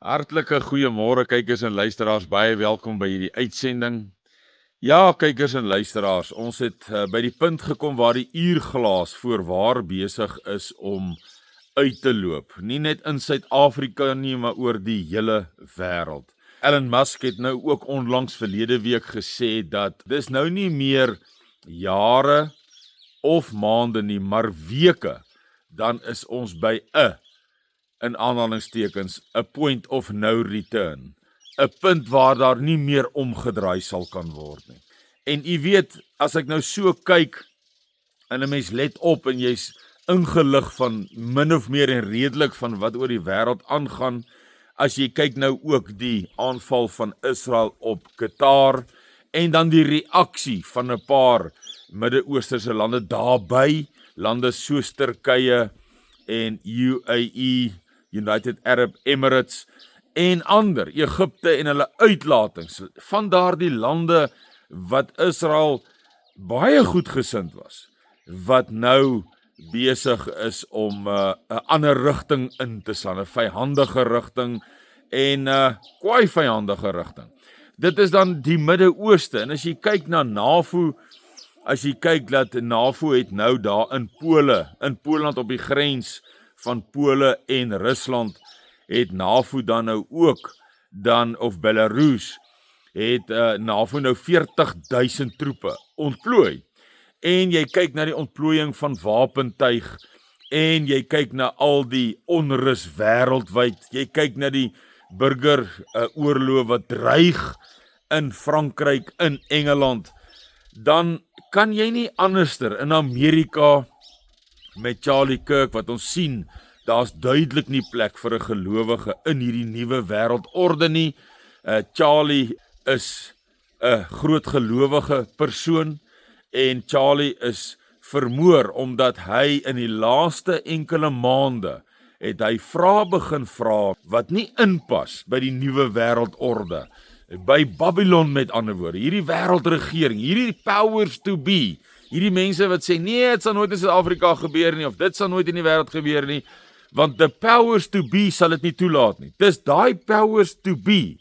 Hartlike goeiemôre kykers en luisteraars, baie welkom by hierdie uitsending. Ja, kykers en luisteraars, ons het by die punt gekom waar die uurglaas voorwaar besig is om uit te loop. Nie net in Suid-Afrika nie, maar oor die hele wêreld. Elon Musk het nou ook onlangs verlede week gesê dat dis nou nie meer jare of maande nie, maar weke, dan is ons by 'n in aanhalingstekens, 'n point of no return. 'n Punt waar daar nie meer omgedraai sal kan word nie. En u weet, as ek nou so kyk, en 'n mens let op en jy's ingelig van min of meer en redelik van wat oor die wêreld aangaan, as jy kyk nou ook die aanval van Israel op Qatar, en dan die reaksie van 'n paar Midde-Oosterse lande daarbey, lande soos Turkye en UAE, United Arab Emirates en ander, Egipte en hulle uitlatings van daardie lande wat Israel baie goedgesind was, wat nou besig is om 'n ander rigting in te slaan, 'n vyhandige rigting en 'n kwaai vyhandige rigting. Dit is dan die Midde-Ooste, en as jy kyk na NAVO, as jy kyk dat NAVO het nou daar in Poland op die grens van Pole en Rusland, het NAVO dan nou ook, of Belarus, het NAVO nou 40,000 troepe ontplooi. En jy kyk na die ontplooiing van wapentuig, en jy kyk na al die onrus wêreldwyd, jy kyk na die burgeroorlog wat dreig in Frankryk, in Engeland, dan kan jy nie anderster in Amerika met Charlie Kirk wat ons sien, daar's duidelik nie plek vir 'n gelowige in hierdie nuwe wêreldorde nie. Charlie is 'n groot gelowige persoon en Charlie is vermoor omdat hy in die laaste enkele maande het hy vrae begin vra wat nie inpas by die nuwe wêreldorde, by Babylon met ander woorde, hierdie wêreldregering, hierdie powers to be, hierdie mense wat sê, nee, dit sal nooit in Suid-Afrika gebeur nie, of dit sal nooit in die wêreld gebeur nie, want the powers to be sal dit nie toelaat nie. Dis daai powers to be,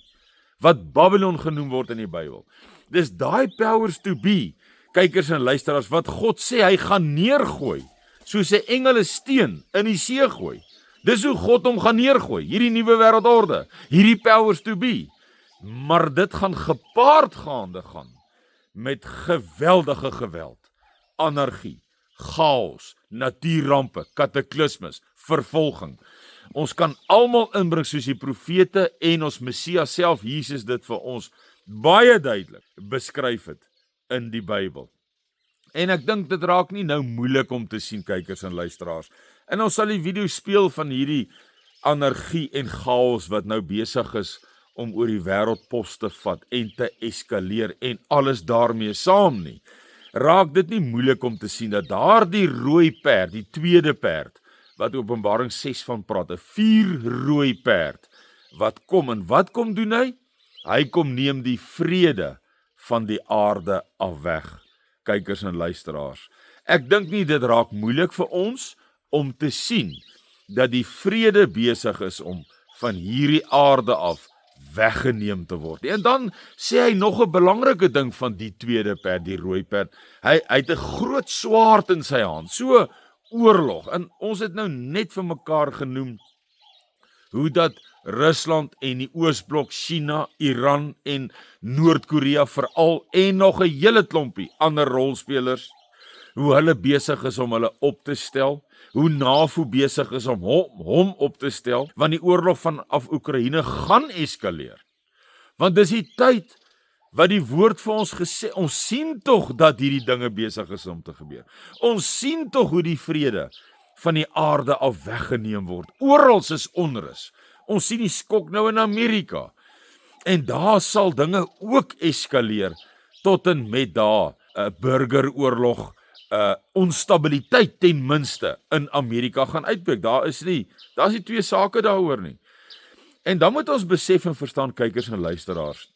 wat Babylon genoem word in die Bybel. Dis daai powers to be, kykers en luisteraars, wat God sê, hy gaan neergooi, soos 'n engele steen in die see gooi. Dis hoe God hom gaan neergooi, hierdie nuwe wêreldorde, hierdie powers to be. Maar dit gaan gepaard gaan met geweldige geweld, anargie, chaos, natuurrampe, kataklismes, vervolging. Ons kan almal inbring soos die profete en ons Messias self, Jesus, dit vir ons baie duidelik beskryf het in die Bybel. En ek dink dit raak nie nou moeilik om te sien, kykers en luisteraars. En ons sal die video speel van hierdie anargie en chaos wat nou besig is om oor die wêreld pos te vat en te eskaleer en alles daarmee saam nie. Raak dit nie moeilik om te sien dat daardie rooi perd, die tweede perd, wat Openbaring 6 van praat, 'n 4 rooi perd, wat kom en wat kom doen hy? Hy kom neem die vrede van die aarde af weg, kykers en luisteraars. Ek dink nie dit raak moeilik vir ons om te sien dat die vrede besig is om van hierdie aarde af weggeneem te word. En dan sê hy nog 'n belangrike ding van die tweede perd, die rooi perd. Hy het 'n groot swaard in sy hand, so oorlog. En ons het nou net vir mekaar genoem hoe dat Rusland en die Oosblok, China, Iran en Noord-Korea veral, en nog 'n hele klompie ander rolspelers, hoe hulle besig is om hulle op te stel, hoe NAVO besig is om hom op te stel, want die oorlog vanaf Oekraïne gaan eskaleer. Want dis die tyd wat die woord vir ons gesê, ons sien tog dat hierdie dinge besig is om te gebeur. Ons sien tog hoe die vrede van die aarde af weggeneem word. Oral is onrus. Ons sien die skok nou in Amerika. En daar sal dinge ook eskaleer tot en met daar 'n burgeroorlog, onstabiliteit ten minste in Amerika gaan uitbreek. Daar's nie twee sake daaroor nie. En dan moet ons besef en verstaan, kykers en luisteraars,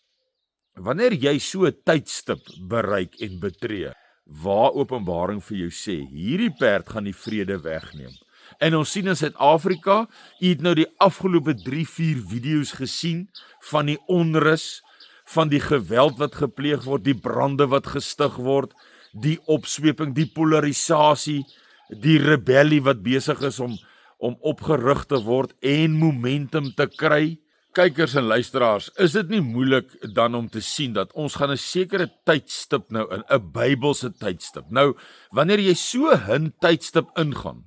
wanneer jy so 'n tydstip bereik en betree, waar Openbaring vir jou sê, hierdie perd gaan die vrede wegneem. En ons sien in Suid-Afrika, u het nou die afgelope 3-4 video's gesien van die onrus, van die geweld wat gepleeg word, die brande wat gestig word, die opsweping, die polarisasie, die rebellie wat besig is om opgerig te word en momentum te kry. Kykers en luisteraars, is dit nie moeilik dan om te sien dat ons gaan 'n sekere tydstip nou in, 'n Bybelse tydstip. Nou, wanneer jy so 'n tydstip ingaan,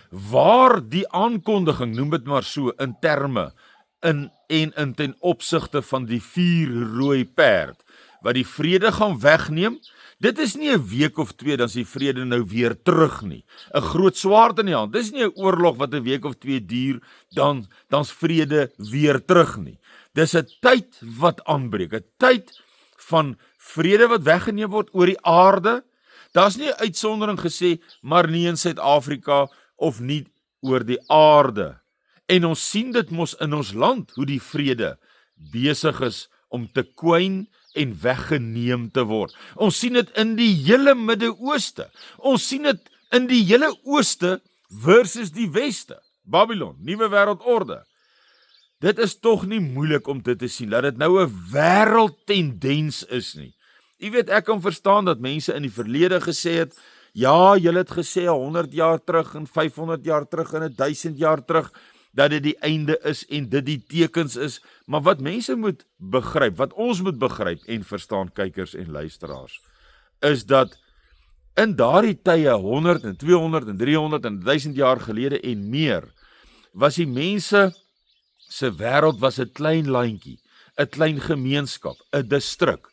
waar die aankondiging, noem dit maar so, in terme, in ten opsigte van die 4 rooi perd, wat die vrede gaan wegneem, dit is nie 'n week of 2, dan is die vrede nou weer terug nie. 'n Groot swaard in die hand, dis nie 'n oorlog wat 'n week of 2 duur, dan's vrede weer terug nie. Dis 'n tyd wat aanbreek, 'n tyd van vrede wat weggeneem word oor die aarde. Daar's nie 'n uitsondering gesê, maar nie in Suid-Afrika of nie oor die aarde. En ons sien dit mos in ons land, hoe die vrede besig is om te kwyn en weggeneem te word. Ons sien dit in die hele Midde-Ooste. Ons sien dit in die hele Ooste versus die Weste. Babylon, nuwe wêreldorde. Dit is tog nie moeilik om dit te sien, dat dit nou 'n wêreldtendens is nie. Jy weet, ek kan verstaan dat mense in die verlede gesê het, ja, julle het gesê 100 jaar terug en 500 jaar terug en 1000 jaar terug, dat dit die einde is en dit die tekens is, maar wat mense moet begryp, wat ons moet begryp en verstaan, kykers en luisteraars, is dat in daardie tye 100 en 200 en 300 en 1000 jaar gelede en meer, was die mense se wêreld was 'n klein landjie, 'n klein gemeenskap, 'n distrik,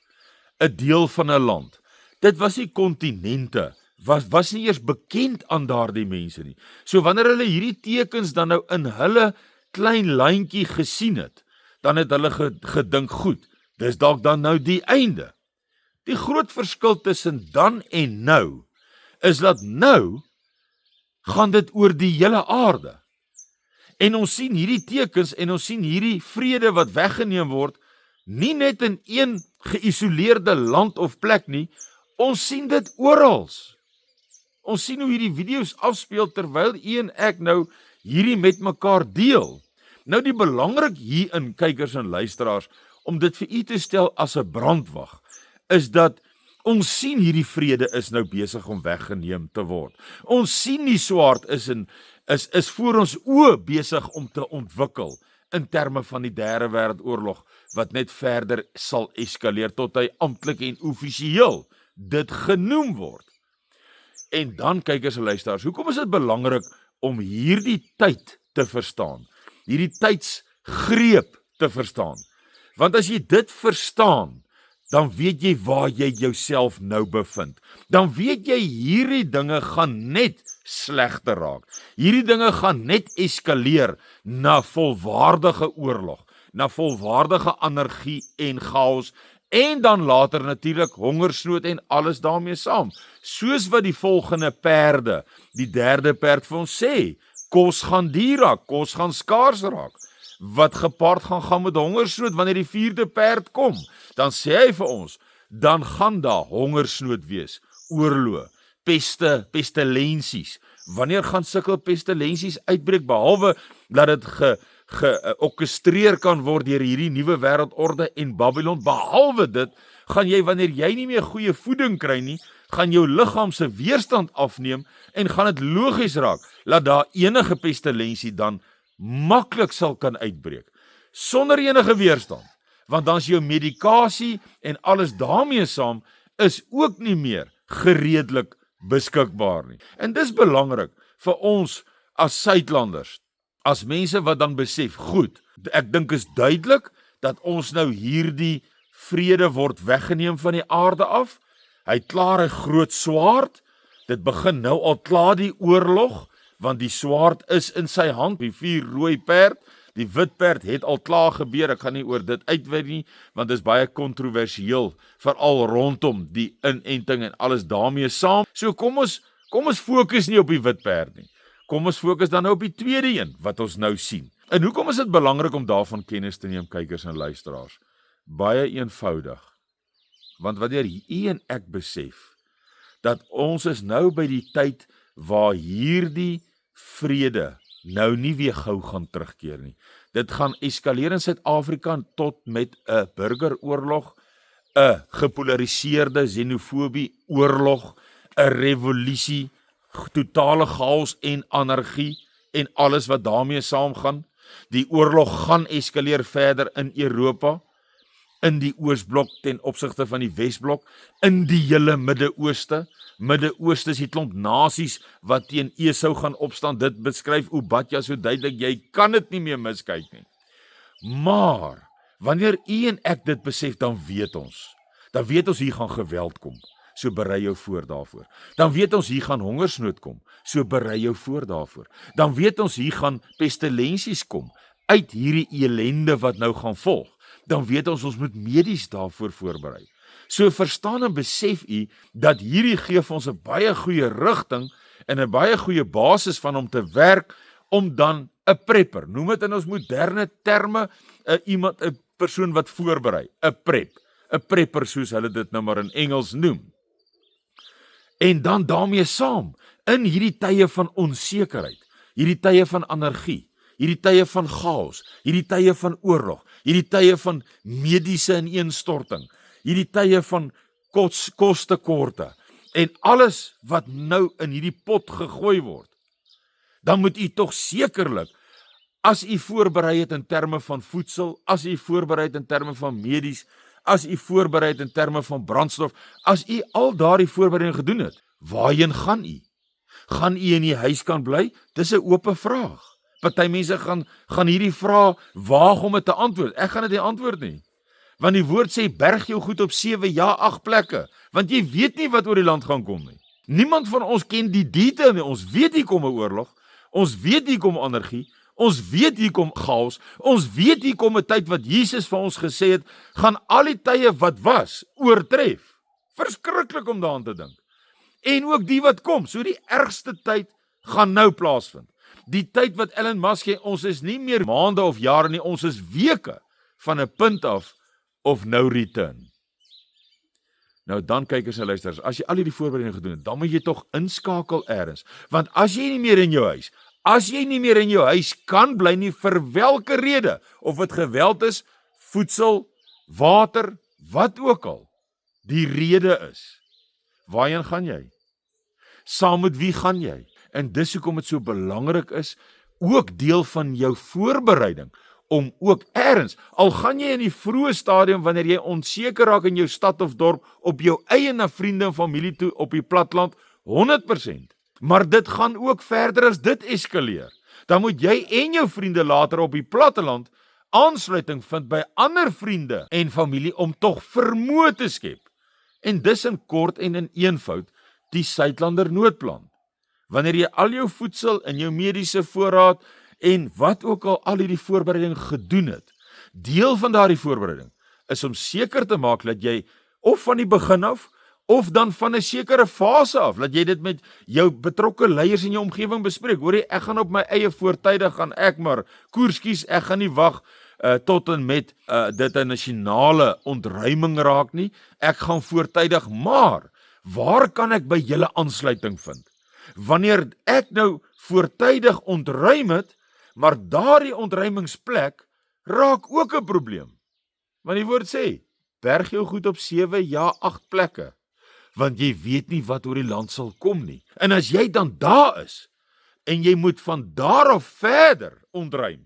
'n deel van 'n land. Dit was nie kontinente, was nie eers bekend aan daardie mense nie. So wanneer hulle hierdie tekens dan nou in hulle klein landjie gesien het, dan het hulle gedink, goed, dis dalk dan nou die einde. Die groot verskil tussen dan en nou, is dat nou, gaan dit oor die hele aarde. En ons sien hierdie tekens en ons sien hierdie vrede wat weggeneem word, nie net in een geïsoleerde land of plek nie, ons sien dit oral. Ons sien hoe hierdie video's afspeel terwyl u en ek nou hierdie met mekaar deel. Nou die belangrik hierin, kykers en luisteraars, om dit vir u te stel as 'n brandwag, is dat ons sien hierdie vrede is nou besig om weggeneem te word. Ons sien die swaard is voor ons oë besig om te ontwikkel in terme van die derde wêreldoorlog wat net verder sal eskaleer tot hy amptelik en offisieel dit genoem word. En dan, kykers en luisteraars, hoekom is dit belangrik om hierdie tyd te verstaan? Hierdie tydsgreep te verstaan? Want as jy dit verstaan, dan weet jy waar jy jouself nou bevind. Dan weet jy hierdie dinge gaan net slegter raak. Hierdie dinge gaan net eskaleer na volwaardige oorlog, na volwaardige anargie en chaos, en dan later natuurlik hongersnood en alles daarmee saam. Soos wat die volgende perde, die derde perd vir ons sê, kos gaan duur raak, kos gaan skaars raak. Wat gepaard gaan met hongersnood wanneer die vierde perd kom, dan sê hy vir ons, dan gaan daar hongersnood wees, oorlog, pestilensies. Wanneer gaan sulke pestilensies uitbreek, behalwe dat dit georkestreer kan word deur hierdie nuwe wêreldorde en Babylon? Behalwe dit, gaan jy, wanneer jy nie meer goeie voeding kry nie, gaan jou liggaam se weerstand afneem en gaan dit logies raak, dat daar enige pestilensie dan maklik sal kan uitbreek, sonder enige weerstand, want dan is jou medikasie en alles daarmee saam, is ook nie meer gereedelik beskikbaar nie. En dis belangrik vir ons as Suidlanders, as mense wat dan besef, goed, ek dink is duidelik, dat ons nou hierdie vrede word weggeneem van die aarde af, hy het klaar 'n groot swaard, dit begin nou al klaar die oorlog, want die swaard is in sy hand, die 4 rooi perd, die wit perd het al klaar gebeur, ek gaan nie oor dit uitwy nie, want dit is baie kontroversieel, veral rondom die inenting en alles daarmee saam. So kom ons fokus nie op die wit perd nie, kom ons fokus dan nou op die tweede een, wat ons nou sien. En hoekom is dit belangrik om daarvan kennis te neem, kykers en luisteraars? Baie eenvoudig, want wanneer u en ek besef, dat ons is nou by die tyd waar hierdie vrede nou nie weer gou gaan terugkeer nie. Dit gaan eskaleer in Suid-Afrika tot met 'n burgeroorlog, 'n gepolariseerde xenofobie oorlog, 'n revolusie, totale chaos en anargie en alles wat daarmee saamgaan. Die oorlog gaan eskaleer verder in Europa, in die Oosblok ten opsigte van die Wesblok, in die hele Midde-Ooste. Midde-Ooste is die klomp nasies wat teen Esau gaan opstaan. Dit beskryf Obadja so duidelik, jy kan dit nie meer miskyk nie. Maar wanneer u en ek dit besef, dan weet ons hier gaan geweld kom. So berei jou voor daarvoor. Dan weet ons hier gaan hongersnood kom. So berei jou voor daarvoor. Dan weet ons hier gaan pestilensies kom uit hierdie elende wat nou gaan volg. Dan weet ons moet medies daarvoor voorberei. So verstaan en besef u dat hierdie gee vir ons 'n baie goeie rigting en 'n baie goeie basis van om te werk om dan 'n prepper, noem dit in ons moderne terme, 'n persoon wat voorberei, 'n prepper soos hulle dit nou maar in Engels noem. En dan daarmee saam, in hierdie tye van onsekerheid, hierdie tye van anargie, hierdie tye van chaos, hierdie tye van oorlog, hierdie tye van mediese ineenstorting, hierdie tye van kostekorte en alles wat nou in hierdie pot gegooi word, dan moet u tog sekerlik, as u voorberei het in terme van voedsel, as u voorberei het in terme van medies, as u voorberei het in terme van brandstof, as u al daardie voorbereiding gedoen het, waarheen gaan u? Gaan u in die huis kan bly? Dis 'n oop vraag. Party mense gaan hierdie vraag waag om dit te antwoord. Ek gaan dit nie antwoord nie. Want die woord sê, berg jou goed op 7, ja 8 plekke. Want jy weet nie wat oor die land gaan kom nie. Niemand van ons ken die detail nie. Ons weet hier kom 'n oorlog. Ons weet hier kom anargie. Ons weet hier kom chaos. Ons weet hier kom 'n tyd wat Jesus vir ons gesê het, gaan al die tye wat was, oortref. Verskriklik om daaraan te dink. En ook die wat kom. So die ergste tyd gaan nou plaasvind. Die tyd wat Elon Musk sê, ons is nie meer maande of jare nie, ons is weke van 'n punt af of no return. Nou dan kykers en luisteraars, as jy al hierdie voorbereiding gedoen het, dan moet jy tog inskakel eers. Want as jy nie meer in jou huis kan bly nie vir watter rede, of dit geweld is, voedsel, water, wat ook al, die rede is, waarheen gaan jy? Saam met wie gaan jy? En dis hoekom dit so belangrik is, ook deel van jou voorbereiding, om ook eers, al gaan jy in die vroeë stadium, wanneer jy onseker raak in jou stad of dorp, op jou eie na vriende en familie toe, op die platteland, 100%. Maar dit gaan ook verder as dit eskaleer. Dan moet jy en jou vriende later op die platteland aansluiting vind by ander vriende en familie om tog vermoë te skep. En dis in kort en in eenvoud die Suidlander noodplan. Wanneer jy al jou voedsel en jou mediese voorraad en wat ook al hierdie voorbereiding gedoen het, deel van daardie voorbereiding is om seker te maak dat jy of van die begin af of dan van 'n sekere fase af, dat jy dit met jou betrokke leiers in jou omgewing bespreek. Hoor jy, ek gaan op my eie voortydig gaan ek maar koers kies, ek gaan nie wag tot en met dit 'n nasionale ontruiming raak nie. Ek gaan voortydig, maar waar kan ek by julle aansluiting vind? Wanneer ek nou voortydig ontruim het, maar daardie ontruimingsplek raak ook 'n probleem. Want die woord sê, berg jou goed op 7, ja 8 plekke. Want jy weet nie wat oor die land sal kom nie. En as jy dan daar is, en jy moet van daar af verder ontruim,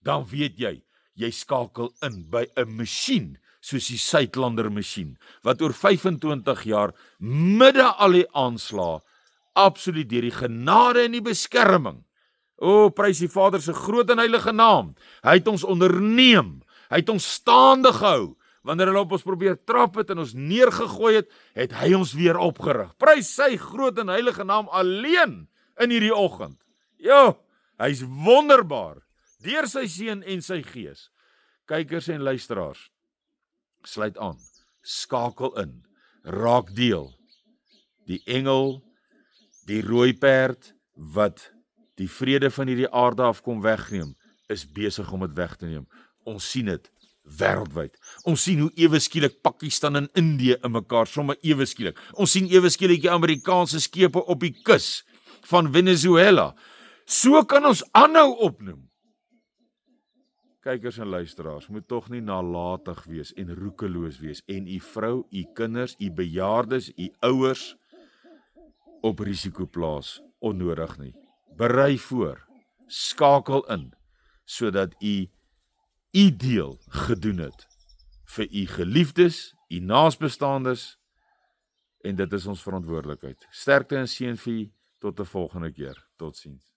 dan weet jy skakel in by 'n masjien, soos die Suidlander masjien, wat oor 25 jaar, midde al die aanslae, absoluut deur die genade en die beskerming, prys die Vader se groot en heilige naam, hy het ons onderneem, hy het ons staande gehou, wanneer hulle op ons probeer trap het en ons neergegooi het, het hy ons weer opgerig. Prys sy groot en heilige naam alleen in hierdie oggend. Hy's wonderbaar, deur sy seun en sy gees. Kykers en luisteraars, sluit aan, skakel in, raak deel. Die engel, die rooi perd, wat die vrede van hierdie aarde af kom wegneem, is besig om dit weg te neem. Ons sien dit wêreldwyd. Ons sien hoe ewe skielik Pakistan en Indië in mekaar, sommer ewe skielik. Ons sien ewe skielik die Amerikaanse skepe op die kus van Venezuela. So kan ons aanhou opnoem. Kykers en luisteraars, moet tog nie nalatig wees en roekeloos wees en u vrou, u kinders, u bejaardes, u ouers op risiko plaas onnodig nie. Berei voor, skakel in, sodat u deel gedoen het vir u geliefdes, u naasbestaandes, en dit is ons verantwoordelikheid. Sterkte en seën vir u, tot 'n volgende keer. Totsiens.